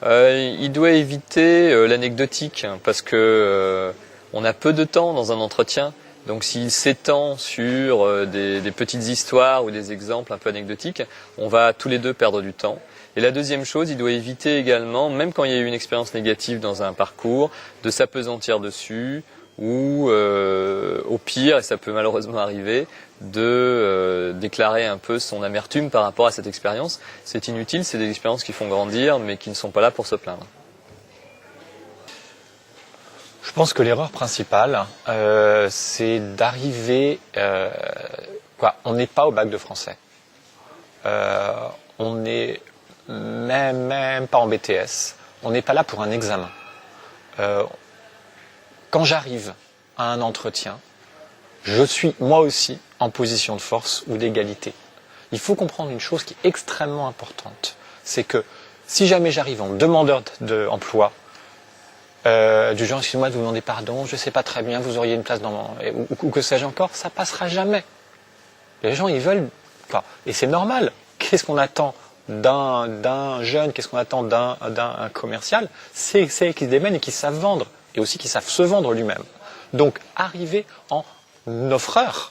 Il doit éviter l'anecdotique parce que on a peu de temps dans un entretien. Donc s'il s'étend sur des petites histoires ou des exemples un peu anecdotiques, on va tous les deux perdre du temps. Et la deuxième chose, il doit éviter également, même quand il y a eu une expérience négative dans un parcours, de s'appesantir dessus ou au pire, et ça peut malheureusement arriver, de déclarer un peu son amertume par rapport à cette expérience. C'est inutile, c'est des expériences qui font grandir mais qui ne sont pas là pour se plaindre. Je pense que l'erreur principale, c'est d'arriver... on n'est pas au bac de français. On n'est même pas en BTS. On n'est pas là pour un examen. Quand j'arrive à un entretien, je suis moi aussi en position de force ou d'égalité. Il faut comprendre une chose qui est extrêmement importante. C'est que si jamais j'arrive en demandeur d'emploi, du genre, excusez-moi de vous demander pardon, je ne sais pas très bien, vous auriez une place ou que sais-je encore, ça passera jamais. Les gens, ils veulent, et c'est normal. Qu'est-ce qu'on attend d'un jeune, qu'est-ce qu'on attend d'un commercial? C'est qu'ils se démènent et qu'ils savent vendre, et aussi qu'ils savent se vendre lui-même. Donc, arriver en offreur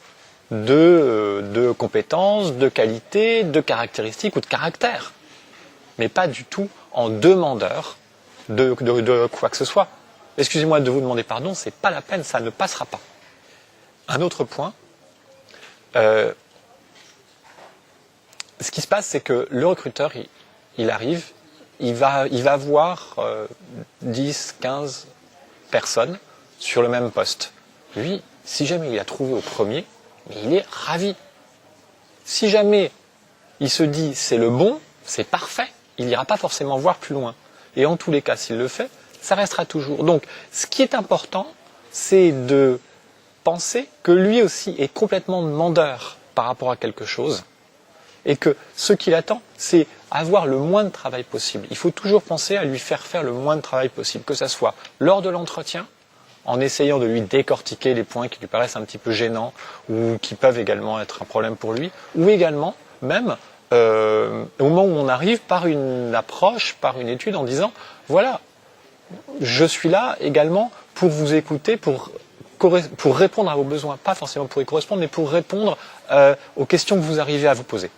de compétences, de qualités, de caractéristiques ou de caractère, mais pas du tout en demandeur de quoi que ce soit. Excusez-moi de vous demander pardon, c'est pas la peine, ça ne passera pas. Un autre point, ce qui se passe, c'est que le recruteur, il arrive, il va voir 10, 15 personnes sur le même poste. Lui, si jamais il a trouvé au premier, mais il est ravi. Si jamais il se dit c'est le bon, c'est parfait, il n'ira pas forcément voir plus loin. Et en tous les cas, s'il le fait, ça restera toujours. Donc, ce qui est important, c'est de penser que lui aussi est complètement demandeur par rapport à quelque chose et que ce qu'il attend, c'est avoir le moins de travail possible. Il faut toujours penser à lui faire le moins de travail possible, que ce soit lors de l'entretien, en essayant de lui décortiquer les points qui lui paraissent un petit peu gênants ou qui peuvent également être un problème pour lui, ou également, même, au moment où on arrive par une approche, par une étude en disant voilà, je suis là également pour vous écouter, pour répondre à vos besoins, pas forcément pour y correspondre, mais pour répondre aux questions que vous arrivez à vous poser.